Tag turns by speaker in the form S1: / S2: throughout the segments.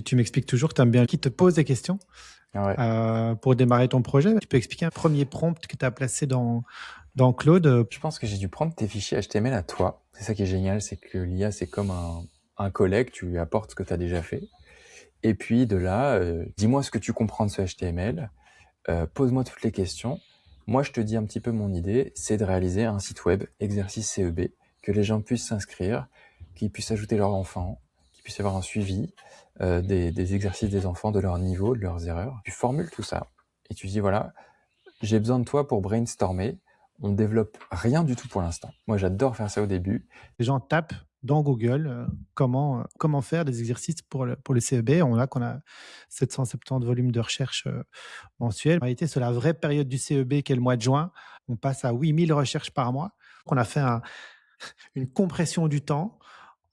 S1: Tu m'expliques toujours que tu aimes bien qui te pose des questions
S2: Ouais.
S1: pour démarrer ton projet. Tu peux expliquer un premier prompt que tu as placé dans Claude.
S2: Je pense que j'ai dû prendre tes fichiers HTML à toi. C'est ça qui est génial, c'est que l'IA, c'est comme un collègue, tu lui apportes ce que tu as déjà fait. Et puis de là, dis-moi ce que tu comprends de ce HTML, pose-moi toutes les questions. Moi, je te dis un petit peu mon idée, c'est de réaliser un site web, exercice CEB, que les gens puissent s'inscrire, qu'ils puissent ajouter leurs enfants, qu'ils puissent avoir un suivi des exercices des enfants, de leur niveau, de leurs erreurs. Tu formules tout ça et tu dis, voilà, j'ai besoin de toi pour brainstormer. On développe rien du tout pour l'instant. Moi, j'adore faire ça au début.
S1: Les gens tapent dans Google comment faire des exercices pour le CEB. On a qu'on a 770 volumes de recherche mensuels. En réalité, sur la vraie période du CEB, qui est le mois de juin, on passe à 8000 recherches par mois. On a fait une compression du temps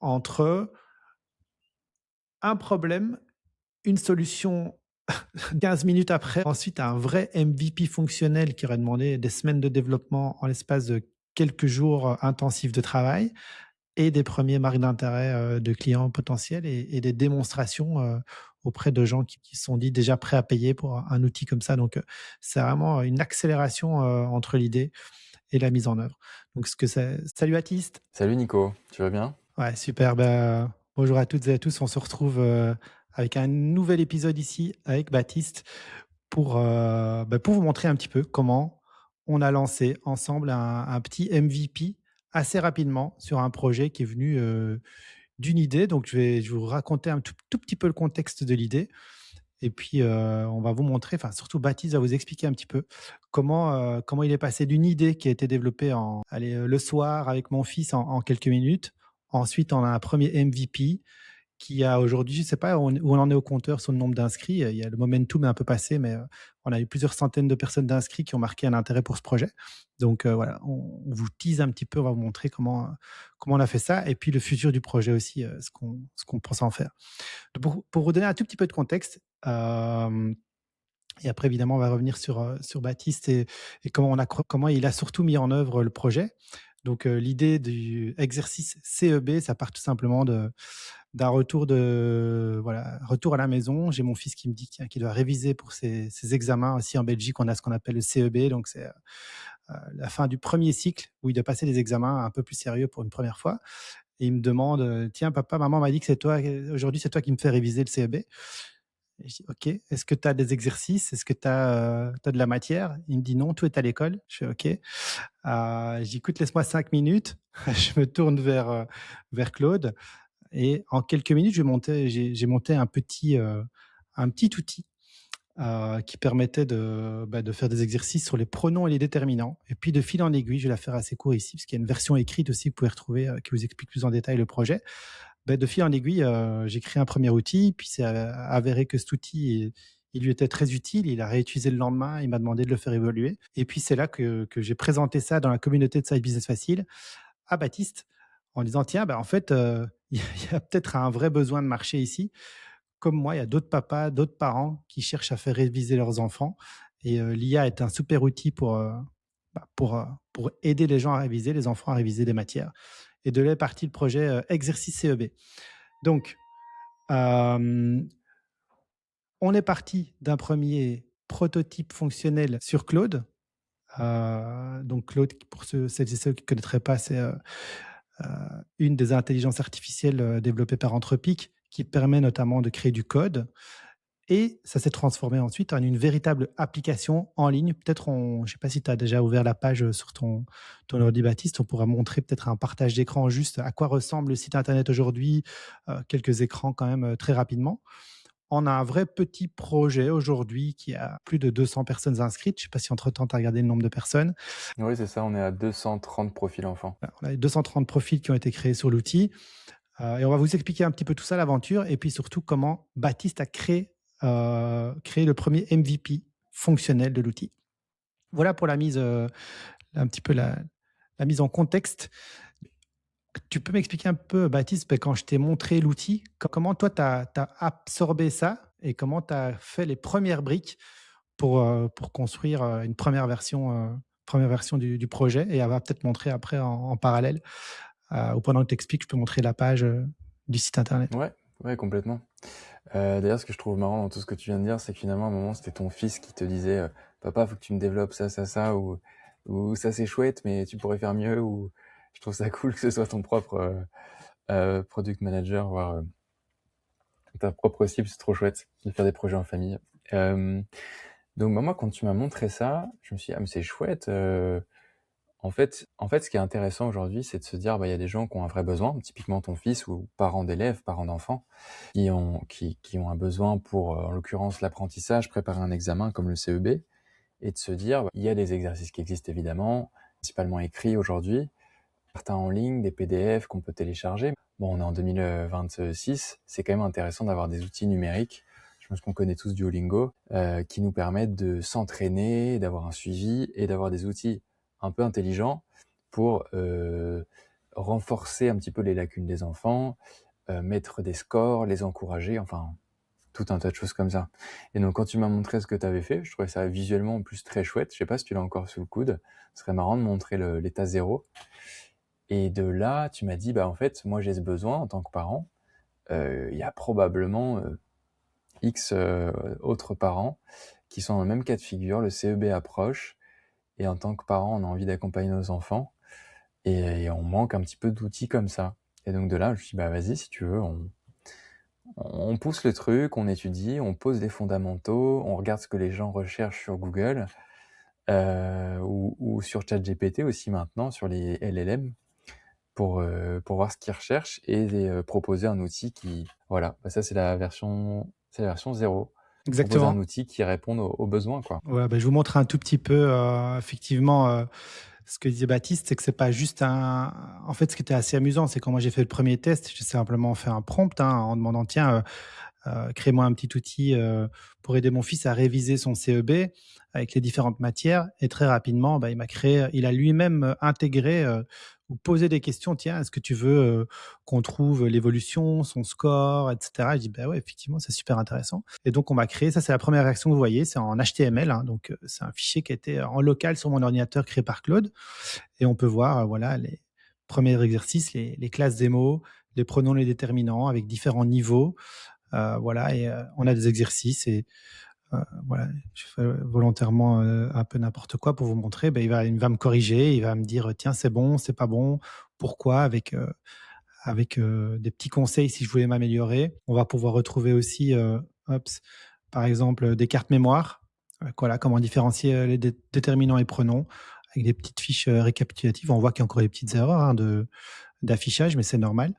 S1: entre un problème, une solution 15 minutes après, ensuite un vrai MVP fonctionnel qui aurait demandé des semaines de développement en l'espace de quelques jours intensifs de travail et des premiers marques d'intérêt de clients potentiels et des démonstrations auprès de gens qui se sont dit déjà prêts à payer pour un outil comme ça. Donc, c'est vraiment une accélération entre l'idée et la mise en œuvre. Donc, salut Baptiste.
S2: Salut Nico, tu vas bien?
S1: Ouais, super. Bonjour à toutes et à tous. On se retrouve avec un nouvel épisode ici avec Baptiste pour vous montrer un petit peu comment on a lancé ensemble un petit MVP assez rapidement sur un projet qui est venu d'une idée. Donc, je vais vous raconter un tout petit peu le contexte de l'idée. Et puis, on va vous montrer, enfin, surtout Baptiste va vous expliquer un petit peu comment il est passé d'une idée qui a été développée le soir avec mon fils en quelques minutes. Ensuite, on a un premier MVP qui a aujourd'hui, je ne sais pas où on en est au compteur sur le nombre d'inscrits. Il y a le momentum est un peu passé, mais on a eu plusieurs centaines de personnes d'inscrits qui ont marqué un intérêt pour ce projet. Donc voilà, on vous tease un petit peu, on va vous montrer comment on a fait ça, et puis le futur du projet aussi, ce qu'on pense en faire. Pour vous donner un tout petit peu de contexte, et après évidemment on va revenir sur Baptiste et comment il a surtout mis en œuvre le projet. Donc l'idée du exercice CEB, ça part tout simplement d'un retour à la maison. J'ai mon fils qui me dit qu'il doit réviser pour ses examens. Aussi en Belgique, on a ce qu'on appelle le CEB, donc c'est la fin du premier cycle où il doit passer des examens un peu plus sérieux pour une première fois. Et il me demande, tiens papa, maman m'a dit que aujourd'hui c'est toi qui me fais réviser le CEB. Et je dis, OK, est-ce que tu as des exercices? Est-ce que tu as de la matière? Il me dit non, tout est à l'école. Je fais OK. Je dis, écoute, laisse-moi 5 minutes. Je me tourne vers Claude. Et en quelques minutes, j'ai monté un petit outil qui permettait de faire des exercices sur les pronoms et les déterminants. Et puis, de fil en aiguille, je vais la faire assez court ici, parce qu'il y a une version écrite aussi que vous pouvez retrouver qui vous explique plus en détail le projet. De fil en aiguille, j'ai créé un premier outil, puis c'est avéré que cet outil, il lui était très utile. Il a réutilisé le lendemain, il m'a demandé de le faire évoluer. Et puis, c'est là que j'ai présenté ça dans la communauté de Side Business Facile à Baptiste en disant, tiens, en fait, il y a peut-être un vrai besoin de marché ici. Comme moi, il y a d'autres papas, d'autres parents qui cherchent à faire réviser leurs enfants. Et l'IA est un super outil pour aider les gens à réviser, les enfants à réviser des matières. Et de là est parti le projet Exercice CEB. Donc, euh, on est parti d'un premier prototype fonctionnel sur Claude. Donc, Claude, pour celles et ceux qui ne connaîtraient pas, c'est une des intelligences artificielles développées par Anthropic qui permet notamment de créer du code. Et ça s'est transformé ensuite en une véritable application en ligne. Peut-être, je ne sais pas si tu as déjà ouvert la page sur ton ordi, Baptiste, on pourra montrer peut-être un partage d'écran juste à quoi ressemble le site internet aujourd'hui, quelques écrans quand même très rapidement. On a un vrai petit projet aujourd'hui qui a plus de 200 personnes inscrites. Je ne sais pas si entre-temps tu as regardé le nombre de personnes.
S2: Oui, c'est ça, on est à 230 profils enfants.
S1: On a 230 profils qui ont été créés sur l'outil. Et on va vous expliquer un petit peu tout ça, l'aventure, et puis surtout comment Baptiste a créé le premier MVP fonctionnel de l'outil. Voilà pour la mise, un petit peu la mise en contexte. Tu peux m'expliquer un peu, Baptiste, quand je t'ai montré l'outil, comment toi, tu as absorbé ça et comment tu as fait les premières briques pour construire une première version du projet, et elle va peut-être montrer après en parallèle, ou pendant que tu expliques, je peux montrer la page du site internet.
S2: Ouais, complètement. D'ailleurs, ce que je trouve marrant dans tout ce que tu viens de dire, c'est que finalement, à un moment, c'était ton fils qui te disait Papa, faut que tu me développes ça, ça, ça, ou ça c'est chouette, mais tu pourrais faire mieux, ou je trouve ça cool que ce soit ton propre product manager, voire ta propre cible, c'est trop chouette de faire des projets en famille. Euh, donc, bah, moi, quand tu m'as montré ça, je me suis dit, ah, mais c'est chouette. En fait, ce qui est intéressant aujourd'hui, c'est de se dire, bah, il y a des gens qui ont un vrai besoin, typiquement ton fils ou parents d'élèves, parents d'enfants, qui ont un besoin pour, en l'occurrence, l'apprentissage, préparer un examen comme le CEB, et de se dire, bah, il y a des exercices qui existent évidemment, principalement écrits aujourd'hui, certains en ligne, des PDF qu'on peut télécharger. Bon, on est en 2026, c'est quand même intéressant d'avoir des outils numériques. Je pense qu'on connaît tous Duolingo, qui nous permettent de s'entraîner, d'avoir un suivi et d'avoir des outils un peu intelligents pour renforcer un petit peu les lacunes des enfants, mettre des scores, les encourager, enfin tout un tas de choses comme ça. Et donc quand tu m'as montré ce que tu avais fait, je trouvais ça visuellement en plus très chouette. Je sais pas si tu l'as encore sous le coude. Ce serait marrant de montrer l'état zéro. Et de là, tu m'as dit, bah en fait, moi j'ai ce besoin en tant que parent. Il y a probablement X autres parents qui sont dans le même cas de figure. Le CEB approche, et en tant que parent, on a envie d'accompagner nos enfants, et on manque un petit peu d'outils comme ça. Et donc de là, je me suis dit, bah vas-y, si tu veux, on pousse le truc, on étudie, on pose les fondamentaux, on regarde ce que les gens recherchent sur Google, ou sur ChatGPT aussi maintenant, sur les LLM, pour voir ce qu'ils recherchent, et proposer un outil qui... Voilà, bah ça c'est la version 0. Proposer un
S1: Exactement.
S2: outil qui réponde aux besoins, quoi.
S1: Ouais, bah, je vous montre un tout petit peu, effectivement, ce que disait Baptiste, c'est que c'est pas juste un. En fait, ce qui était assez amusant, c'est quand moi j'ai fait le premier test, j'ai simplement fait un prompt en demandant tiens, crée-moi un petit outil pour aider mon fils à réviser son CEB avec les différentes matières. Et très rapidement, bah, il a lui-même intégré ou posé des questions. Tiens, est-ce que tu veux qu'on trouve l'évolution, son score, etc. Je dis, bah ouais, effectivement, c'est super intéressant. Et donc, on m'a créé, ça c'est la première version que vous voyez, c'est en HTML. Donc, c'est un fichier qui a été en local sur mon ordinateur créé par Claude. Et on peut voir, voilà, les premiers exercices, les classes des mots, les pronoms, les déterminants avec différents niveaux. Voilà, et on a des exercices et voilà, je fais volontairement un peu n'importe quoi pour vous montrer. Ben, il va me corriger, il va me dire tiens, c'est bon, c'est pas bon, pourquoi, avec des petits conseils si je voulais m'améliorer. On va pouvoir retrouver aussi, par exemple, des cartes mémoire. Voilà, comment différencier les déterminants et pronoms avec des petites fiches récapitulatives. On voit qu'il y a encore des petites erreurs d'affichage, mais c'est normal.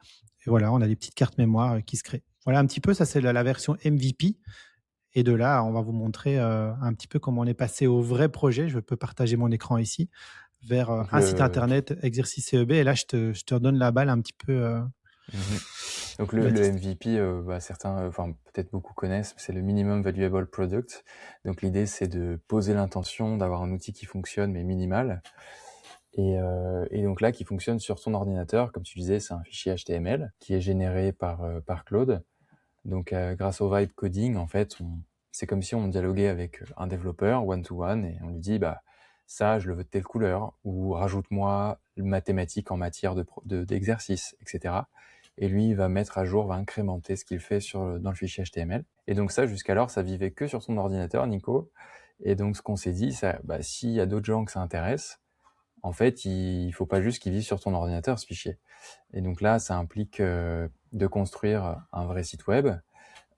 S1: Et voilà, on a des petites cartes mémoire qui se créent. Voilà un petit peu, ça c'est la version MVP. Et de là, on va vous montrer un petit peu comment on est passé au vrai projet. Je peux partager mon écran ici vers
S2: Donc
S1: un site internet, exercice CEB. Et là, je te redonne la balle un petit peu,
S2: Mhm. Donc le
S1: Baptiste.
S2: MVP, bah, certains, enfin peut-être beaucoup connaissent, c'est le Minimum Valuable Product. Donc l'idée, c'est de poser l'intention d'avoir un outil qui fonctionne mais minimal. Et donc là, qui fonctionne sur ton ordinateur. Comme tu disais, c'est un fichier HTML qui est généré par Claude. Donc grâce au vibe coding, en fait, c'est comme si on dialoguait avec un développeur one-to-one, et on lui dit, bah ça, je le veux de telle couleur, ou rajoute-moi mathématiques en matière d'exercice, etc. Et lui, il va mettre à jour, va incrémenter ce qu'il fait dans le fichier HTML. Et donc ça, jusqu'alors, ça vivait que sur son ordinateur, Nico. Et donc ce qu'on s'est dit, bah, s'il y a d'autres gens que ça intéresse, en fait, il faut pas juste qu'il vive sur ton ordinateur, ce fichier. Et donc là, ça implique de construire un vrai site web,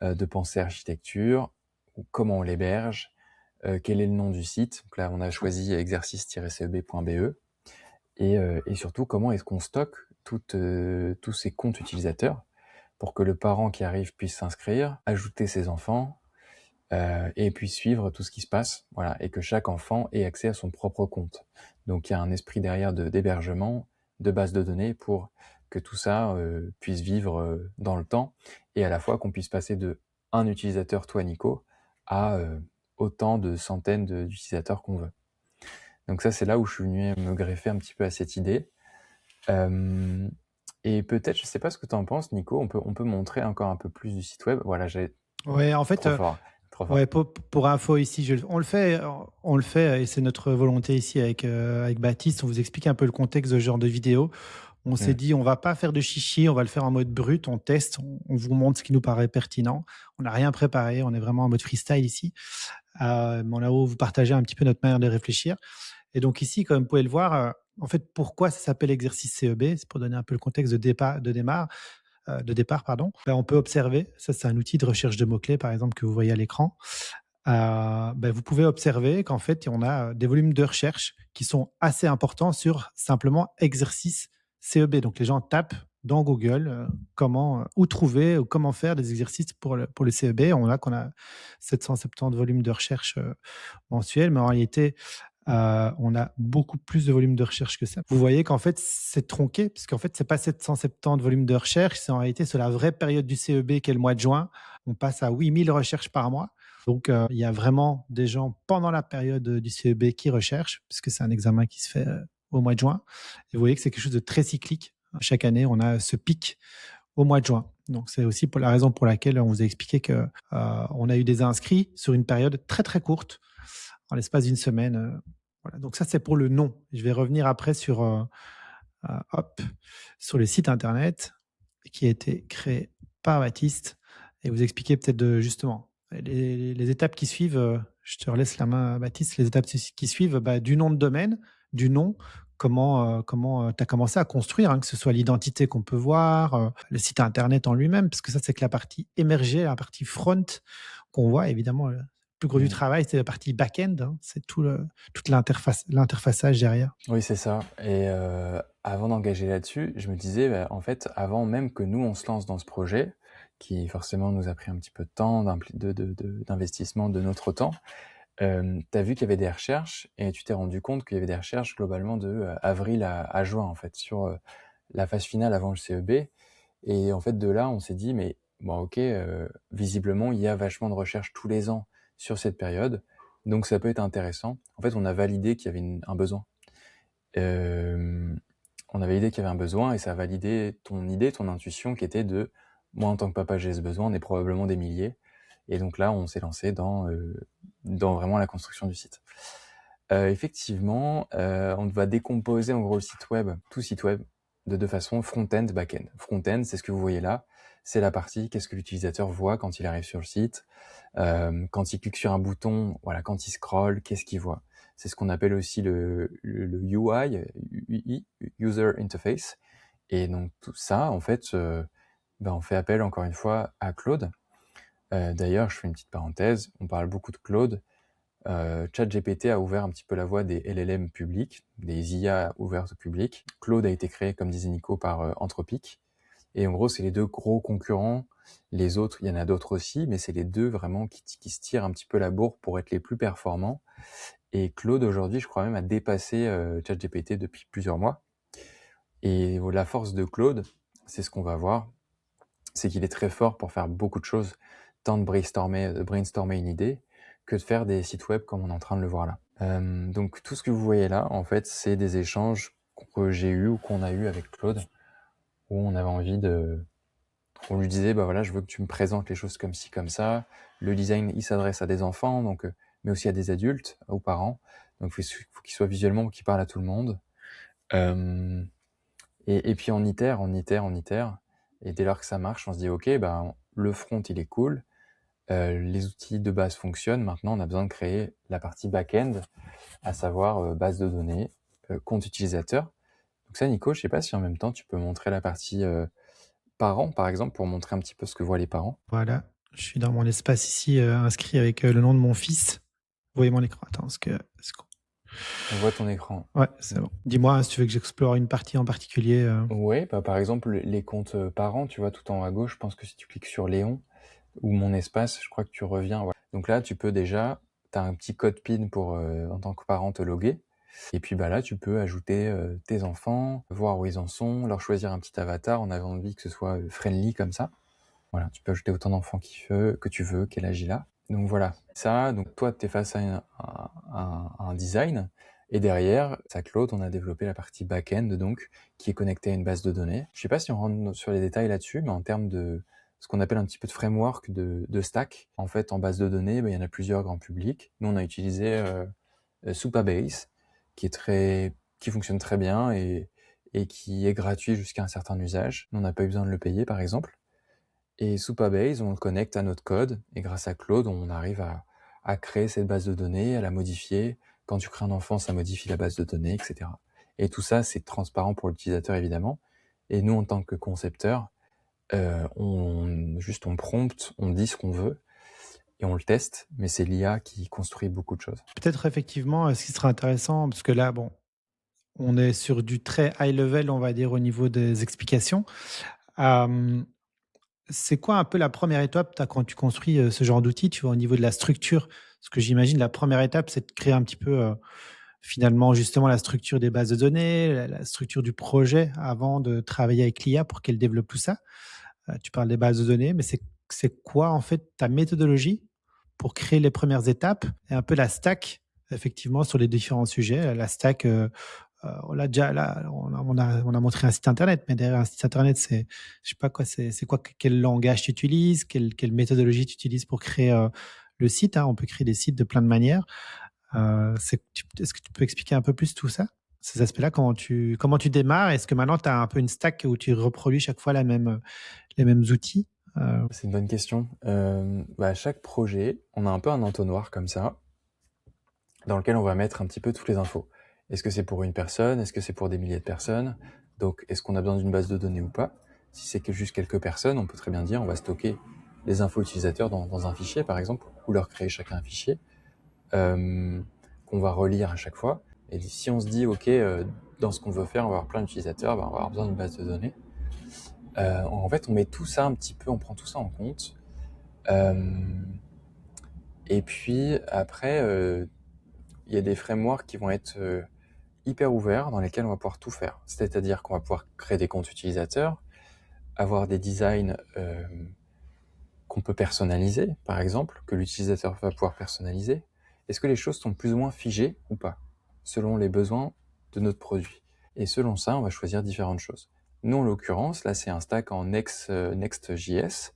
S2: de penser architecture, comment on l'héberge, quel est le nom du site. Donc là, on a choisi exercice-ceb.be. Et surtout, comment est-ce qu'on stocke tous ces comptes utilisateurs pour que le parent qui arrive puisse s'inscrire, ajouter ses enfants, et puisse suivre tout ce qui se passe, voilà, et que chaque enfant ait accès à son propre compte. Donc il y a un esprit derrière d'hébergement, de base de données, pour que tout ça puisse vivre dans le temps, et à la fois qu'on puisse passer de un utilisateur, toi Nico, à autant de centaines d'utilisateurs qu'on veut. Donc ça, c'est là où je suis venu me greffer un petit peu à cette idée. Et peut-être, je sais pas ce que tu en penses, Nico, on peut montrer encore un peu plus du site web. Voilà,
S1: Ouais, en fait,
S2: trop fort, trop
S1: ouais,
S2: fort.
S1: pour info ici, on le fait et c'est notre volonté ici avec Baptiste. On vous explique un peu le contexte de ce genre de vidéo. On s'est
S2: Mmh.
S1: dit: «On va pas faire de chichi, on va le faire en mode brut, on teste, on vous montre ce qui nous paraît pertinent». On n'a rien préparé, on est vraiment en mode freestyle ici. Mais on a voulu vous partager un petit peu notre manière de réfléchir. Et donc ici, comme vous pouvez le voir, en fait, pourquoi ça s'appelle exercice CEB? C'est pour donner un peu le contexte de départ, pardon. On peut observer, ça c'est un outil de recherche de mots-clés, par exemple, que vous voyez à l'écran. Vous pouvez observer qu'en fait, on a des volumes de recherche qui sont assez importants sur simplement exercice CEB. Donc les gens tapent dans Google où trouver ou comment faire des exercices pour le CEB. On a qu'on a 770 volumes de recherche mensuels, mais en réalité, on a beaucoup plus de volume de recherche que ça. Vous voyez qu'en fait, c'est tronqué, puisqu'en fait, c'est pas 770 volumes de recherche, c'est en réalité sur la vraie période du CEB qui est le mois de juin. On passe à 8000 recherches par mois. Donc, il y a vraiment des gens pendant la période du CEB qui recherchent, puisque c'est un examen qui se fait au mois de juin. Et vous voyez que c'est quelque chose de très cyclique. Chaque année, on a ce pic au mois de juin. Donc, c'est aussi pour la raison pour laquelle on vous a expliqué que on a eu des inscrits sur une période très très courte, en l'espace d'une semaine. Voilà. Donc ça, c'est pour le nom. Je vais revenir après hop, sur le site internet qui a été créé par Baptiste et vous expliquer peut-être justement les étapes qui suivent. Je te relaisse la main, Baptiste. Les étapes qui suivent, du nom de domaine, du nom, comment tu as commencé à construire, hein, que ce soit l'identité qu'on peut voir, le site internet en lui-même, parce que ça, c'est que la partie émergée, la partie front qu'on voit, évidemment. Le plus gros du
S2: Mmh.
S1: travail, c'est la partie back-end, hein, c'est toute l'interfaçage derrière.
S2: Oui, c'est ça. Et avant d'engager là-dessus, je me disais, en fait, avant même que nous, on se lance dans ce projet, qui forcément nous a pris un petit peu de temps, d'investissement de notre temps, tu as vu qu'il y avait des recherches et tu t'es rendu compte qu'il y avait des recherches globalement de avril à juin, en fait, sur la phase finale avant le CEB. Et en fait, de là, on s'est dit, mais bon, ok, visiblement, il y a vachement de recherches tous les ans sur cette période, donc ça peut être intéressant. En fait, on a validé qu'il y avait un besoin. On a validé qu'il y avait un besoin et ça a validé ton idée, ton intuition qui était de moi en tant que papa j'ai ce besoin, on est probablement des milliers. Et donc là on s'est lancé dans vraiment la construction du site. Effectivement, on va décomposer en gros le site web, tout site web, de deux façons, front-end, back-end. Front-end, c'est ce que vous voyez là, c'est la partie qu'est-ce que l'utilisateur voit quand il arrive sur le site, quand il clique sur un bouton, voilà, quand il scrolle, qu'est-ce qu'il voit. C'est ce qu'on appelle aussi le UI, User Interface. Et donc tout ça, en fait, on fait appel encore une fois à Claude. D'ailleurs, je fais une petite parenthèse, on parle beaucoup de Claude. ChatGPT a ouvert un petit peu la voie des LLM publics, des IA ouvertes au public. Claude a été créé, comme disait Nico, par Anthropic. Et en gros, c'est les deux gros concurrents. Les autres, il y en a d'autres aussi, mais c'est les deux vraiment qui se tirent un petit peu la bourre pour être les plus performants. Et Claude, aujourd'hui, je crois même, a dépassé ChatGPT depuis plusieurs mois. Et la force de Claude, c'est ce qu'on va voir, c'est qu'il est très fort pour faire beaucoup de choses, tant de brainstormer une idée, que de faire des sites web comme on est en train de le voir là. Donc tout ce que vous voyez là, en fait, c'est des échanges que j'ai eu ou qu'on a eu avec Claude, où on avait envie on lui disait, voilà, je veux que tu me présentes les choses comme ci, comme ça. Le design, il s'adresse à des enfants, donc, mais aussi à des adultes, aux parents. Donc, il faut qu'il soit visuellement, qu'il parle à tout le monde. Et puis, on itère. Et dès lors que ça marche, on se dit, OK, le front, il est cool. Les outils de base fonctionnent. Maintenant, on a besoin de créer la partie back-end, à savoir base de données, compte utilisateur. Donc ça, Nico, je sais pas si en même temps, tu peux montrer la partie parents, par exemple, pour montrer un petit peu ce que voient les parents.
S1: Voilà, je suis dans mon espace ici, inscrit avec le nom de mon fils. Vous voyez mon écran. Attends,
S2: On voit ton écran.
S1: Ouais, c'est bon. Dis-moi si tu veux que j'explore une partie en particulier.
S2: Ouais, par exemple, les comptes parents, tu vois, tout en haut à gauche, je pense que si tu cliques sur Léon ou mon espace, je crois que tu reviens. Voilà. Donc là, tu peux déjà, tu as un petit code PIN pour, en tant que parent, te loguer. Et puis là, tu peux ajouter tes enfants, voir où ils en sont, leur choisir un petit avatar. On avait envie que ce soit friendly comme ça. Voilà, tu peux ajouter autant d'enfants que tu veux, quel âge il a. Donc voilà, ça, donc toi, tu es face à un design, et derrière, ça Claude, on a développé la partie back-end, donc, qui est connectée à une base de données. Je sais pas si on rentre sur les détails là-dessus, mais en termes de ce qu'on appelle un petit peu de framework de stack, en fait, en base de données, il y en a plusieurs grands publics. Nous, on a utilisé Supabase, qui fonctionne très bien, et et qui est gratuit jusqu'à un certain usage. On n'a pas eu besoin de le payer, par exemple. Et Supabase, on le connecte à notre code, et grâce à Claude, on arrive à créer cette base de données, à la modifier. Quand tu crées un enfant, ça modifie la base de données, etc. Et tout ça, c'est transparent pour l'utilisateur, évidemment. Et nous, en tant que concepteurs, on prompte, on dit ce qu'on veut, et on le teste, mais c'est l'IA qui construit beaucoup de choses.
S1: Peut-être effectivement, ce qui serait intéressant, parce que là, bon, on est sur du très high level, on va dire, au niveau des explications. Hem, c'est quoi un peu la première étape quand tu construis, ce genre d'outil, tu vois, au niveau de la structure? Parce que j'imagine la première étape, c'est de créer un petit peu, finalement, justement, la structure des bases de données, la structure du projet avant de travailler avec l'IA pour qu'elle développe tout ça. Tu parles des bases de données, mais c'est quoi, en fait, ta méthodologie pour créer les premières étapes et un peu la stack, effectivement, sur les différents sujets? La stack, on l'a déjà là, on a montré un site internet, mais derrière un site internet, c'est je sais pas quoi, c'est quoi, quel langage tu utilises, quelle méthodologie tu utilises pour créer, le site, hein? On peut créer des sites de plein de manières. Est-ce que tu peux expliquer un peu plus tout ça? Ces aspects-là, comment tu démarres? Est-ce que maintenant tu as un peu une stack où tu reproduis chaque fois les mêmes outils?
S2: C'est une bonne question. À chaque projet, on a un peu un entonnoir comme ça, dans lequel on va mettre un petit peu toutes les infos. Est-ce que c'est pour une personne? Est-ce que c'est pour des milliers de personnes? Donc, est-ce qu'on a besoin d'une base de données ou pas? Si c'est que juste quelques personnes, on peut très bien dire on va stocker les infos utilisateurs dans un fichier, par exemple, ou leur créer chacun un fichier qu'on va relire à chaque fois. Et si on se dit, OK, dans ce qu'on veut faire, on va avoir plein d'utilisateurs, on va avoir besoin d'une base de données. En fait, on met tout ça un petit peu, on prend tout ça en compte. Et puis après, il y a des frameworks qui vont être hyper ouverts dans lesquels on va pouvoir tout faire. C'est-à-dire qu'on va pouvoir créer des comptes utilisateurs, avoir des designs qu'on peut personnaliser, par exemple, que l'utilisateur va pouvoir personnaliser. Est-ce que les choses sont plus ou moins figées ou pas, selon les besoins de notre produit? Et selon ça, on va choisir différentes choses. Nous, en l'occurrence, là, c'est un stack en Next.js,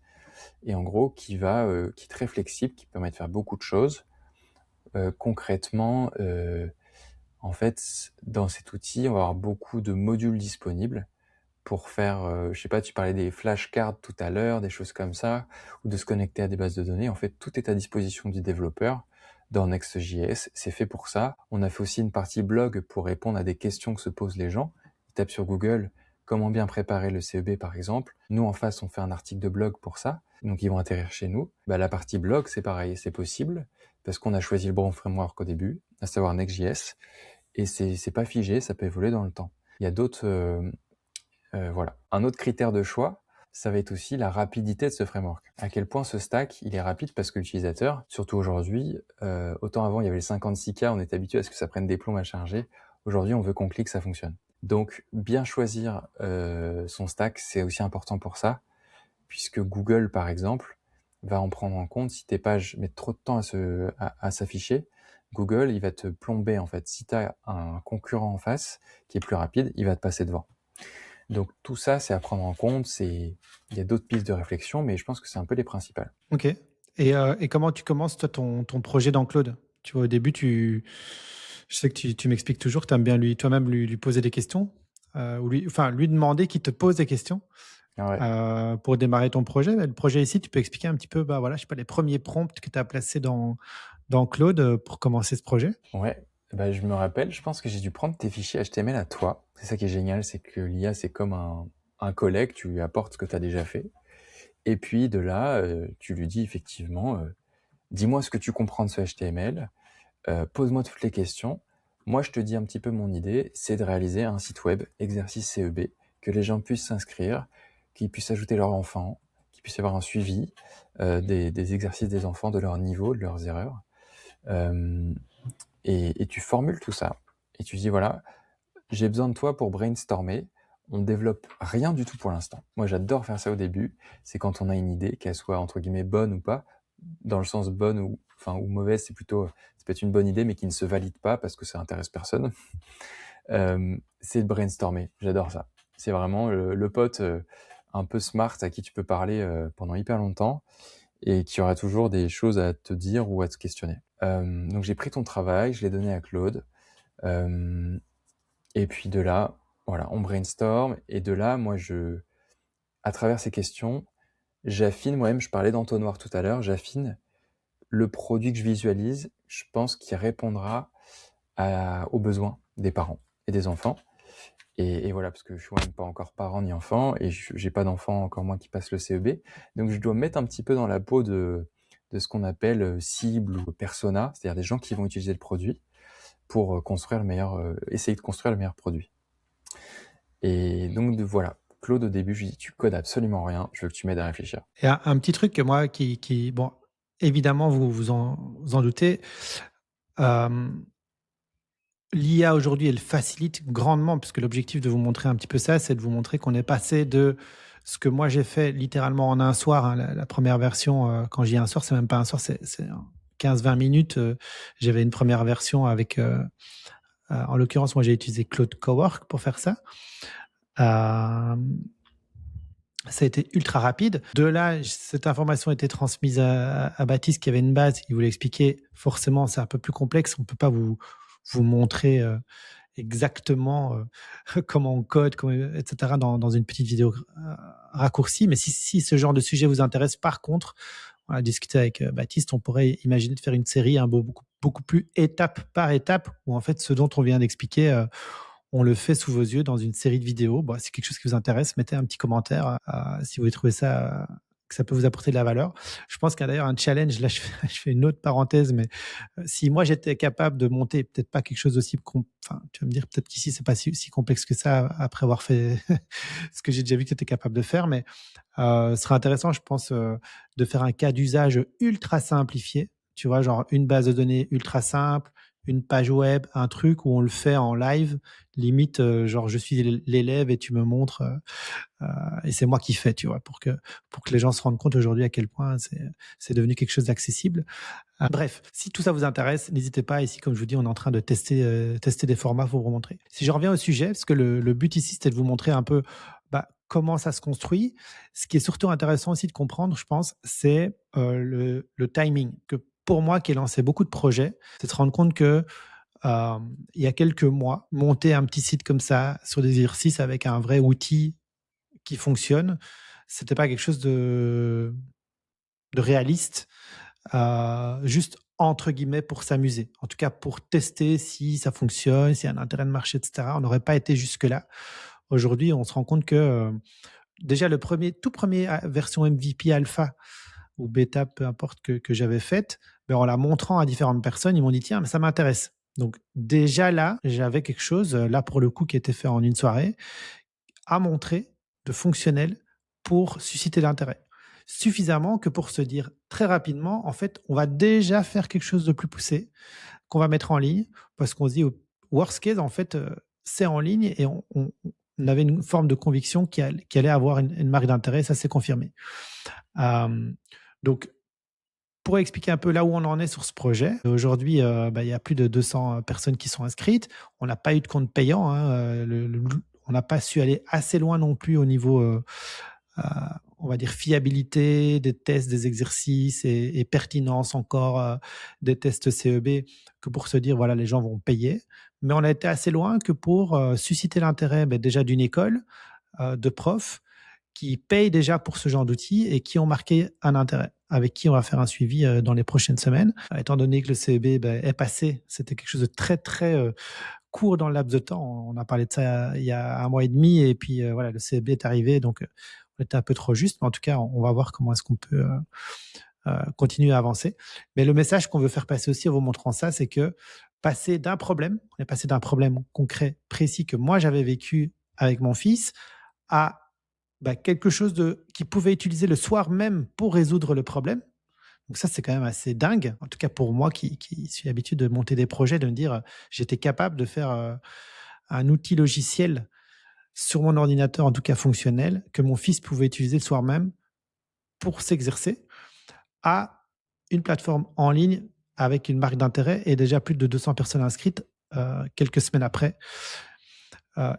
S2: et en gros, qui est très flexible, qui permet de faire beaucoup de choses. Concrètement, en fait, dans cet outil, on va avoir beaucoup de modules disponibles pour faire, je sais pas, tu parlais des flashcards tout à l'heure, des choses comme ça, ou de se connecter à des bases de données. En fait, tout est à disposition du développeur dans Next.js. C'est fait pour ça. On a fait aussi une partie blog pour répondre à des questions que se posent les gens. Ils tapent sur Google comment bien préparer le CEB, par exemple. Nous, en face, on fait un article de blog pour ça. Donc, ils vont atterrir chez nous. La partie blog, c'est pareil, c'est possible parce qu'on a choisi le bon framework au début, à savoir Next.js. Et c'est pas figé, ça peut évoluer dans le temps. Il y a d'autres... voilà. Un autre critère de choix, ça va être aussi la rapidité de ce framework. À quel point ce stack, il est rapide parce que l'utilisateur, surtout aujourd'hui, autant avant il y avait le 56K, on est habitué à ce que ça prenne des plombs à charger. Aujourd'hui, on veut qu'on clique, ça fonctionne. Donc, bien choisir son stack, c'est aussi important pour ça, puisque Google, par exemple, va en prendre en compte. Si tes pages mettent trop de temps à s'afficher, Google, il va te plomber en fait. Si tu as un concurrent en face qui est plus rapide, il va te passer devant. Donc tout ça, c'est à prendre en compte. Il y a d'autres pistes de réflexion, mais je pense que c'est un peu les principales.
S1: OK. Et comment tu commences, toi, ton projet dans Claude? Tu vois, au début, je sais que tu m'expliques toujours que tu aimes bien toi-même lui poser des questions, ou lui demander qu'il te pose des questions,
S2: Ouais.
S1: pour démarrer ton projet. Le projet ici, tu peux expliquer un petit peu, bah, voilà, je sais pas, les premiers prompts que tu as placés dans Claude, pour commencer ce projet?
S2: Ouais. Je me rappelle, je pense que j'ai dû prendre tes fichiers HTML à toi. C'est ça qui est génial, c'est que l'IA, c'est comme un collègue, tu lui apportes ce que tu as déjà fait. Et puis de là, tu lui dis effectivement, dis-moi ce que tu comprends de ce HTML, pose-moi toutes les questions. Moi, je te dis un petit peu mon idée, c'est de réaliser un site web, exercice CEB, que les gens puissent s'inscrire, qu'ils puissent ajouter leur enfant, qu'il puisse y avoir un suivi des exercices des enfants, de leur niveau, de leurs erreurs. Et tu formules tout ça. Et tu dis, voilà, j'ai besoin de toi pour brainstormer. On développe rien du tout pour l'instant. Moi, j'adore faire ça au début. C'est quand on a une idée, qu'elle soit entre guillemets bonne ou pas. Dans le sens bonne ou mauvaise, c'est plutôt, ça peut être une bonne idée, mais qui ne se valide pas parce que ça intéresse personne. C'est de brainstormer. J'adore ça. C'est vraiment le pote un peu smart à qui tu peux parler pendant hyper longtemps et qui aura toujours des choses à te dire ou à te questionner. Donc j'ai pris ton travail, je l'ai donné à Claude. Et puis de là, Voilà, on brainstorm et de là, moi, à travers ces questions, j'affine moi-même, je parlais d'entonnoir tout à l'heure, j'affine le produit que je visualise, je pense qu'il répondra aux besoins des parents et des enfants. Et voilà, parce que je suis même pas encore parent ni enfant, et j'ai pas d'enfant, encore moins qui passe le CEB. Donc je dois me mettre un petit peu dans la peau de ce qu'on appelle cible ou persona, c'est-à-dire des gens qui vont utiliser le produit pour essayer de construire le meilleur produit. Et donc voilà, Claude, au début, je lui dis, tu codes absolument rien, je veux que tu m'aides à réfléchir.
S1: Et un petit truc que moi bon, évidemment, vous en doutez, l'IA aujourd'hui, elle facilite grandement, puisque l'objectif de vous montrer un petit peu ça, c'est de vous montrer qu'on est passé de ce que moi j'ai fait littéralement en un soir, hein, la première version, quand je dis un soir, c'est même pas un soir, c'est 15-20 minutes. J'avais une première version avec, en l'occurrence, moi j'ai utilisé Claude Cowork pour faire ça. Ça a été ultra rapide. De là, cette information a été transmise à Baptiste qui avait une base. Il voulait expliquer. Forcément, c'est un peu plus complexe. On ne peut pas vous montrer exactement comment on code, etc. dans une petite vidéo raccourcie. Mais si ce genre de sujet vous intéresse, par contre, on a discuté avec Baptiste, on pourrait imaginer de faire une série beaucoup plus étape par étape, où en fait, ce dont on vient d'expliquer, on le fait sous vos yeux dans une série de vidéos. Bon, si quelque chose qui vous intéresse, mettez un petit commentaire si vous trouvez ça, que ça peut vous apporter de la valeur. Je pense qu'il y a d'ailleurs un challenge. Là, je fais une autre parenthèse, mais si moi j'étais capable de monter, peut-être pas quelque chose aussi, enfin, tu vas me dire peut-être qu'ici c'est pas si complexe que ça après avoir fait ce que j'ai déjà vu que tu étais capable de faire, mais ce serait intéressant, je pense, de faire un cas d'usage ultra simplifié. Tu vois, genre une base de données ultra simple, une page web, un truc où on le fait en live, limite, genre je suis l'élève et tu me montres, et c'est moi qui fais, tu vois, pour que les gens se rendent compte aujourd'hui à quel point c'est devenu quelque chose d'accessible. Bref, si tout ça vous intéresse, n'hésitez pas. Ici, comme je vous dis, on est en train de tester des formats pour vous montrer. Si je reviens au sujet, parce que le but ici, c'était de vous montrer un peu comment ça se construit. Ce qui est surtout intéressant aussi de comprendre, je pense, c'est le timing. Que pour moi, qui ai lancé beaucoup de projets, c'est de se rendre compte que il y a quelques mois, monter un petit site comme ça sur des exercices avec un vrai outil qui fonctionne, c'était pas quelque chose de réaliste, juste entre guillemets pour s'amuser. En tout cas, pour tester si ça fonctionne, s'il y a un intérêt de marché, etc. On n'aurait pas été jusque-là. Aujourd'hui, on se rend compte que déjà tout premier version MVP alpha ou bêta, peu importe, que j'avais faite, ben, en la montrant à différentes personnes, ils m'ont dit tiens, mais ça m'intéresse. Donc déjà là, j'avais quelque chose, là pour le coup, qui était fait en une soirée, à montrer de fonctionnel pour susciter l'intérêt. Suffisamment que pour se dire très rapidement, en fait, on va déjà faire quelque chose de plus poussé qu'on va mettre en ligne parce qu'on se dit, worst case, en fait, c'est en ligne et on avait une forme de conviction qui allait avoir une marque d'intérêt. Ça s'est confirmé. Donc, pour expliquer un peu là où on en est sur ce projet, aujourd'hui, il y a plus de 200 personnes qui sont inscrites. On n'a pas eu de compte payant, hein, on n'a pas su aller assez loin non plus au niveau, on va dire, fiabilité des tests, des exercices et pertinence encore des tests CEB, que pour se dire, voilà, les gens vont payer. Mais on a été assez loin que pour susciter l'intérêt déjà d'une école, de profs, qui payent déjà pour ce genre d'outils et qui ont marqué un intérêt, avec qui on va faire un suivi dans les prochaines semaines. Étant donné que le CEB est passé, c'était quelque chose de très, très court dans le laps de temps. On a parlé de ça il y a 1 mois et demi, et puis voilà, le CEB est arrivé, donc on était un peu trop juste, mais en tout cas, on va voir comment est-ce qu'on peut continuer à avancer. Mais le message qu'on veut faire passer aussi en vous montrant ça, c'est que on est passé d'un problème concret, précis, que moi j'avais vécu avec mon fils, à quelque chose qui pouvait utiliser le soir même pour résoudre le problème. Donc ça, c'est quand même assez dingue. En tout cas, pour moi qui suis habitué de monter des projets, de me dire, j'étais capable de faire un outil logiciel sur mon ordinateur, en tout cas fonctionnel, que mon fils pouvait utiliser le soir même pour s'exercer, à une plateforme en ligne avec une marque d'intérêt et déjà plus de 200 personnes inscrites quelques semaines après.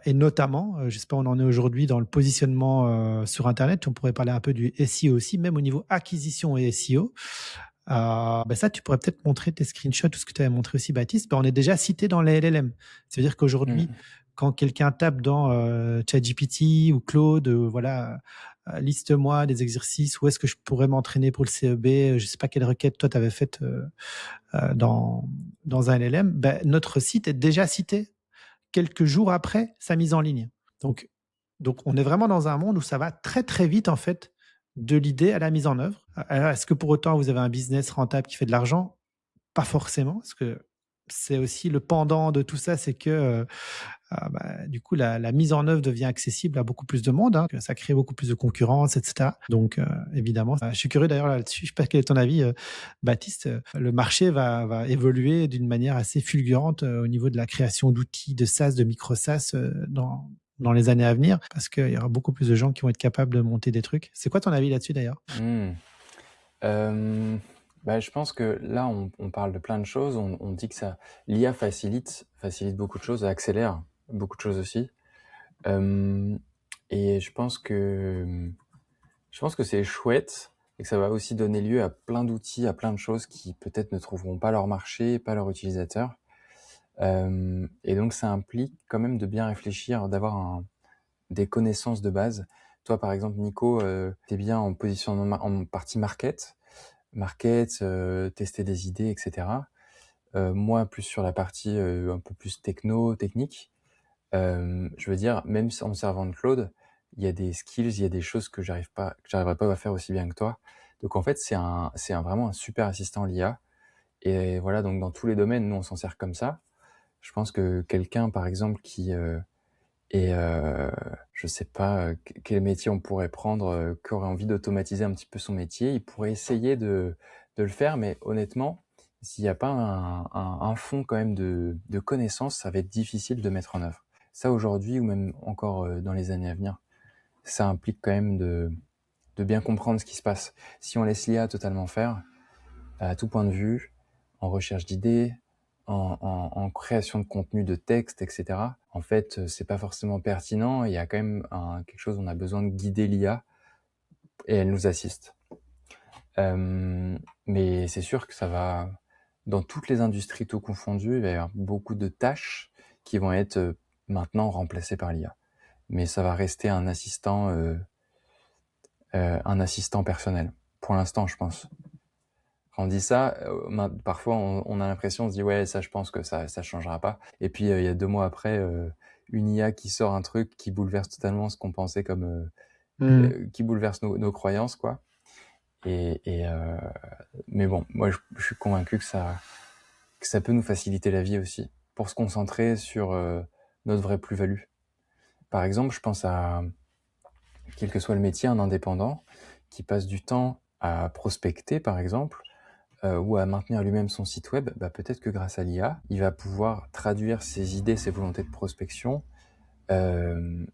S1: Et notamment, je ne sais pas où on en est aujourd'hui dans le positionnement sur Internet. On pourrait parler un peu du SEO aussi, même au niveau acquisition et SEO. Ça, tu pourrais peut-être montrer tes screenshots, tout ce que tu avais montré aussi, Baptiste. On est déjà cité dans les LLM. C'est-à-dire qu'aujourd'hui, quand quelqu'un tape dans ChatGPT ou Claude, voilà, liste-moi des exercices, où est-ce que je pourrais m'entraîner pour le CEB, je sais pas quelle requête toi tu avais faite dans un LLM, ben, notre site est déjà cité quelques jours après sa mise en ligne. Donc, on est vraiment dans un monde où ça va très très vite en fait, de l'idée à la mise en œuvre. Alors, est-ce que pour autant vous avez un business rentable qui fait de l'argent? Pas forcément, parce que c'est aussi le pendant de tout ça, c'est que bah, du coup la mise en œuvre devient accessible à beaucoup plus de monde, hein, que ça crée beaucoup plus de concurrence, etc. Donc évidemment, je suis curieux d'ailleurs là-dessus. Je sais pas quel est ton avis, Baptiste. Le marché va évoluer d'une manière assez fulgurante au niveau de la création d'outils, de SaaS, de micro SaaS dans les années à venir, parce qu'il y aura beaucoup plus de gens qui vont être capables de monter des trucs. C'est quoi ton avis là-dessus d'ailleurs?
S2: Mmh. Bah, je pense que là, on parle de plein de choses. On dit que ça, l'IA facilite beaucoup de choses, accélère beaucoup de choses aussi. Et je pense que c'est chouette et que ça va aussi donner lieu à plein d'outils, à plein de choses qui peut-être ne trouveront pas leur marché, pas leurs utilisateurs. Et donc, ça implique quand même de bien réfléchir, d'avoir des connaissances de base. Toi, par exemple, Nico, t'es bien en position en partie market, tester des idées, etc. Moi, plus sur la partie un peu plus technique. Je veux dire, même en me servant de Claude, il y a des skills, il y a des choses que j'arriverai pas à faire aussi bien que toi. Donc en fait, c'est vraiment un super assistant l'IA. Et voilà, donc dans tous les domaines, nous on s'en sert comme ça. Je pense que quelqu'un, par exemple, qui je sais pas quel métier on pourrait prendre, qui aurait envie d'automatiser un petit peu son métier, il pourrait essayer de le faire, mais honnêtement, s'il n'y a pas un fond quand même de connaissances, ça va être difficile de mettre en œuvre. Ça aujourd'hui ou même encore dans les années à venir, ça implique quand même de bien comprendre ce qui se passe. Si on laisse l'IA totalement faire, à tout point de vue, en recherche d'idées, en création de contenu de texte, etc. En fait, c'est pas forcément pertinent. Il y a quand même quelque chose, on a besoin de guider l'IA et elle nous assiste. Mais c'est sûr que ça va, dans toutes les industries tout confondues, il va y avoir beaucoup de tâches qui vont être maintenant remplacées par l'IA. Mais ça va rester un assistant personnel. Pour l'instant, je pense. Quand on dit ça, parfois on a l'impression, on se dit ouais, ça je pense que ça changera pas. Et puis il y a 2 mois après, une IA qui sort un truc qui bouleverse totalement ce qu'on pensait comme qui bouleverse nos croyances, quoi. Mais bon, moi je suis convaincu que ça peut nous faciliter la vie aussi, pour se concentrer sur notre vraie plus-value. Par exemple, je pense à, quel que soit le métier, un indépendant qui passe du temps à prospecter, par exemple, ou à maintenir lui-même son site web, bah, peut-être que grâce à l'IA, il va pouvoir traduire ses idées, ses volontés de prospection euh,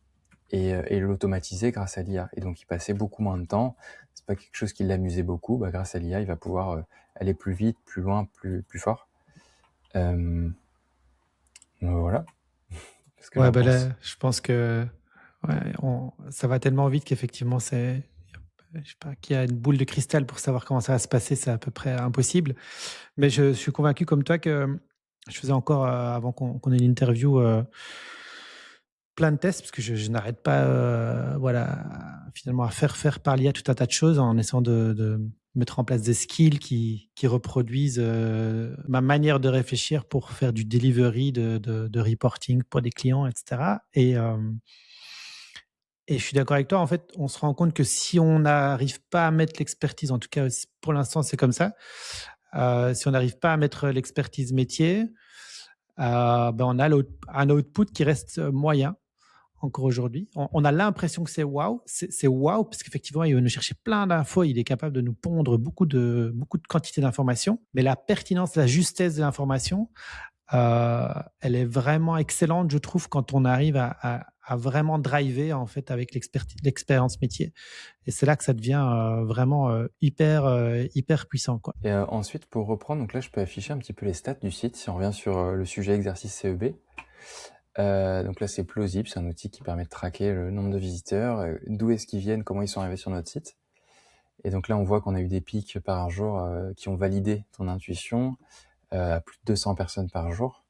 S2: et l'automatiser grâce à l'IA. Et donc, il passait beaucoup moins de temps. C'est pas quelque chose qui l'amusait beaucoup. Bah, grâce à l'IA, il va pouvoir aller plus vite, plus loin, plus fort. Voilà. Qu'est-ce que
S1: Ouais,
S2: t'en
S1: bah
S2: penses?
S1: là, je pense que ouais, ça va tellement vite qu'effectivement, je sais pas, qu'il y a une boule de cristal pour savoir comment ça va se passer, c'est à peu près impossible. Mais je suis convaincu comme toi que je faisais encore, avant qu'on ait l'interview, plein de tests, parce que je n'arrête pas, voilà, finalement, à faire par l'IA tout un tas de choses en essayant de mettre en place des skills qui reproduisent ma manière de réfléchir pour faire du delivery, de reporting pour des clients, etc. Et je suis d'accord avec toi. En fait, on se rend compte que si on n'arrive pas à mettre l'expertise, en tout cas pour l'instant c'est comme ça, si on n'arrive pas à mettre l'expertise métier, ben on a un output qui reste moyen encore aujourd'hui. On a l'impression que c'est waouh, c'est waouh parce qu'effectivement il va nous chercher plein d'infos, il est capable de nous pondre beaucoup de quantité d'informations, mais la pertinence, la justesse de l'information, elle est vraiment excellente, je trouve, quand on arrive à vraiment driver en fait avec l'expérience métier. Et c'est là que ça devient vraiment hyper puissant, quoi.
S2: Et ensuite, pour reprendre, donc là, je peux afficher un petit peu les stats du site si on revient sur le sujet exercice CEB. Donc là, c'est plausible, c'est un outil qui permet de traquer le nombre de visiteurs, d'où est-ce qu'ils viennent, comment ils sont arrivés sur notre site. Et donc là, on voit qu'on a eu des pics par jour qui ont validé ton intuition, à plus de 200 personnes par jour.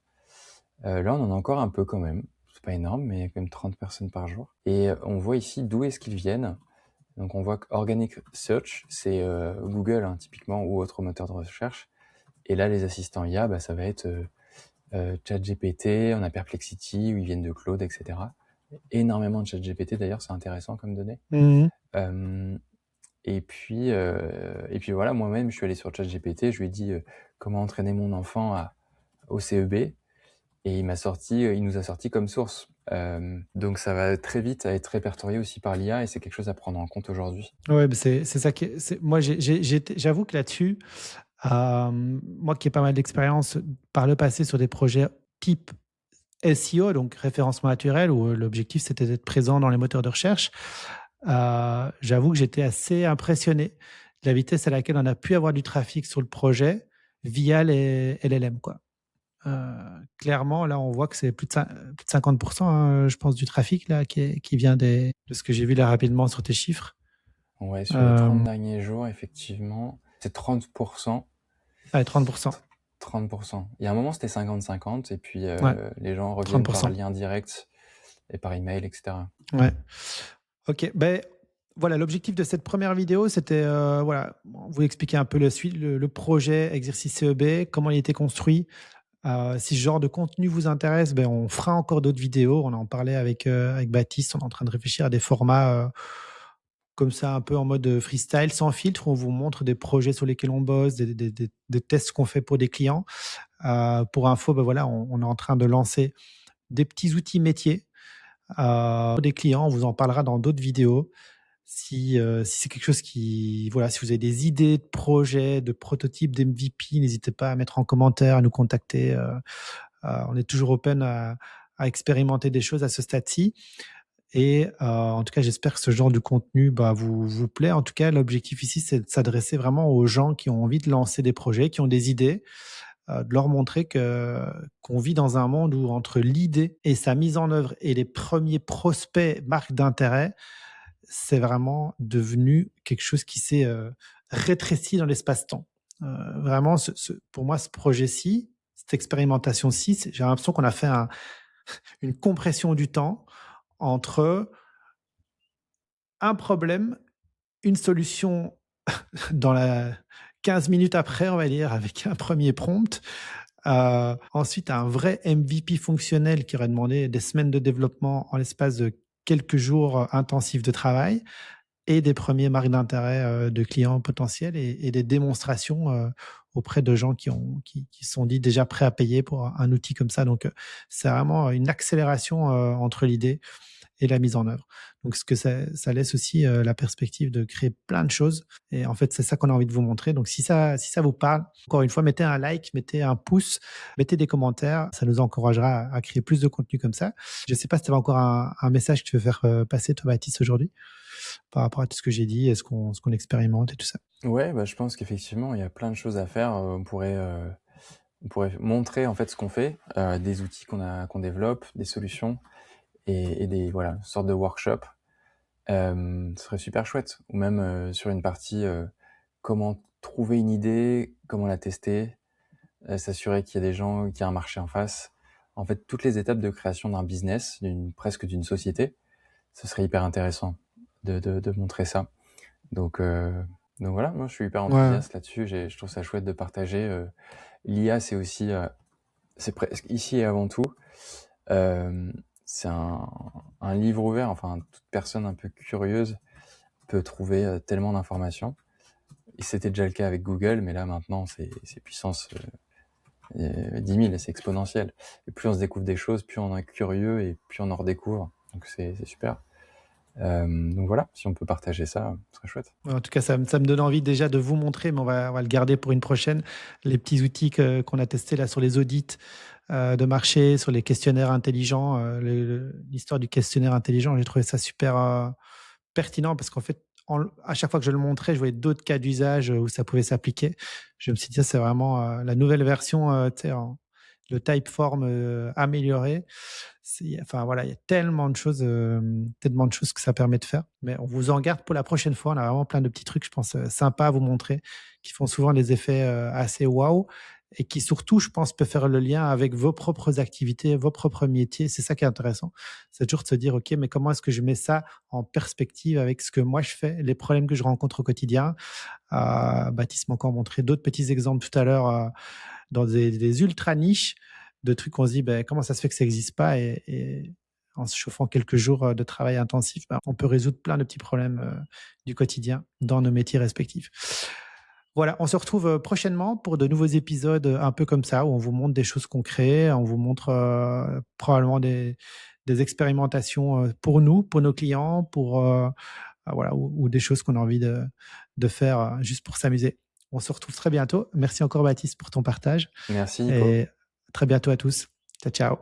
S2: Là, on en a encore un peu quand même. pas énorme, mais il y a quand même 30 personnes par jour. Et on voit ici d'où est-ce qu'ils viennent. Donc on voit qu'Organic Search, c'est Google hein, typiquement ou autre moteur de recherche. Et là, les assistants IA, bah, ça va être ChatGPT, on a Perplexity, où ils viennent de Claude, etc. Énormément de ChatGPT d'ailleurs, c'est intéressant comme données. Et puis voilà, moi-même, je suis allé sur ChatGPT, je lui ai dit comment entraîner mon enfant au CEB, et il nous a sorti comme source. Donc ça va très vite à être répertorié aussi par l'IA, et c'est quelque chose à prendre en compte aujourd'hui.
S1: Ouais, c'est ça qui moi, j'avoue que là-dessus, moi qui ai pas mal d'expérience par le passé sur des projets type SEO, donc référencement naturel, où l'objectif c'était d'être présent dans les moteurs de recherche. J'avoue que j'étais assez impressionné de la vitesse à laquelle on a pu avoir du trafic sur le projet via les LLM, quoi. Clairement, là, on voit que c'est plus de 50%, hein, je pense, du trafic là, qui vient de ce que j'ai vu là rapidement sur tes chiffres.
S2: Ouais, sur les 30 derniers jours, effectivement, c'est 30%.
S1: Ouais, 30%.
S2: 30%. Il y a un moment, c'était 50-50, et puis les gens reviennent
S1: 30%.
S2: par lien direct et par email, etc.
S1: Ouais. Ok, ben voilà, l'objectif de cette première vidéo, c'était voilà, vous expliquer un peu le projet exercice CEB, comment il était construit. Si ce genre de contenu vous intéresse, ben on fera encore d'autres vidéos. On en parlait avec Baptiste, on est en train de réfléchir à des formats comme ça, un peu en mode freestyle, sans filtre. On vous montre des projets sur lesquels on bosse, des tests qu'on fait pour des clients. Pour info, ben voilà, on est en train de lancer des petits outils métiers pour des clients. On vous en parlera dans d'autres vidéos. Si c'est quelque chose qui, voilà, si vous avez des idées de projets, de prototypes, d'MVP, n'hésitez pas à mettre en commentaire, à nous contacter. On est toujours open à expérimenter des choses à ce stade-ci. Et en tout cas, j'espère que ce genre de contenu vous plaît. En tout cas, l'objectif ici, c'est de s'adresser vraiment aux gens qui ont envie de lancer des projets, qui ont des idées, de leur montrer qu'on vit dans un monde où entre l'idée et sa mise en œuvre et les premiers prospects marques d'intérêt, c'est vraiment devenu quelque chose qui s'est rétréci dans l'espace-temps. Vraiment, pour moi, ce projet-ci, cette expérimentation-ci, j'ai l'impression qu'on a fait une compression du temps entre un problème, une solution dans la 15 minutes après, on va dire, avec un premier prompt. Ensuite, un vrai MVP fonctionnel qui aurait demandé des semaines de développement en l'espace de quelques jours intensifs de travail, et des premiers marques d'intérêt de clients potentiels, et des démonstrations auprès de gens qui sont dit déjà prêts à payer pour un outil comme ça. Donc, c'est vraiment une accélération entre l'idée et la mise en œuvre. Donc, ce que ça laisse aussi la perspective de créer plein de choses. Et en fait, c'est ça qu'on a envie de vous montrer. Donc, si ça vous parle, encore une fois, mettez un like, mettez un pouce, mettez des commentaires. Ça nous encouragera à créer plus de contenu comme ça. Je ne sais pas si tu avais encore un message que tu veux faire passer, toi, Baptiste, aujourd'hui, par rapport à tout ce que j'ai dit, ce qu'on expérimente et tout ça.
S2: Ouais, bah, je pense qu'effectivement, il y a plein de choses à faire. On pourrait montrer en fait ce qu'on fait, des outils qu'on développe, des solutions, et des voilà, sortes de workshops. Ce serait super chouette. Ou même sur une partie comment trouver une idée, comment la tester, s'assurer qu'il y a des gens, qu'il y a un marché en face. En fait, toutes les étapes de création d'un business, presque d'une société, ce serait hyper intéressant de montrer ça. Donc voilà, moi je suis hyper enthousiaste là-dessus. Je trouve ça chouette de partager. L'IA, c'est aussi, c'est presque ici et avant tout. C'est un livre ouvert. Enfin, toute personne un peu curieuse peut trouver tellement d'informations. Et c'était déjà le cas avec Google, mais là maintenant c'est puissance 10 000, c'est exponentiel. Et plus on se découvre des choses, plus on est curieux et plus on en redécouvre. Donc c'est super. Donc voilà, si on peut partager ça, ce serait chouette.
S1: En tout cas, ça me donne envie déjà de vous montrer, mais on va le garder pour une prochaine, les petits outils qu'on a testés là sur les audits de marché, sur les questionnaires intelligents. L'histoire du questionnaire intelligent, j'ai trouvé ça super pertinent, parce qu'en fait, à chaque fois que je le montrais, je voyais d'autres cas d'usage où ça pouvait s'appliquer. Je me suis dit, ça, c'est vraiment la nouvelle version, le Typeform amélioré. Enfin voilà, il y a tellement de choses que ça permet de faire. Mais on vous en garde pour la prochaine fois. On a vraiment plein de petits trucs, je pense, sympas à vous montrer, qui font souvent des effets assez waouh. et qui surtout, je pense, peut faire le lien avec vos propres activités, vos propres métiers. C'est ça qui est intéressant. C'est toujours de se dire, OK, mais comment est-ce que je mets ça en perspective avec ce que moi je fais, les problèmes que je rencontre au quotidien. Baptiste m'a encore montré d'autres petits exemples tout à l'heure dans des ultra niches de trucs qu'on se dit, ben, comment ça se fait que ça n'existe pas et en se chauffant quelques jours de travail intensif, ben, on peut résoudre plein de petits problèmes du quotidien dans nos métiers respectifs. Voilà, on se retrouve prochainement pour de nouveaux épisodes un peu comme ça, où on vous montre des choses concrètes, on vous montre probablement des expérimentations pour nous, pour nos clients, pour voilà, ou des choses qu'on a envie de faire juste pour s'amuser. On se retrouve très bientôt. Merci encore Baptiste pour ton partage
S2: Merci Nico.
S1: et à très bientôt à tous. Ciao, ciao.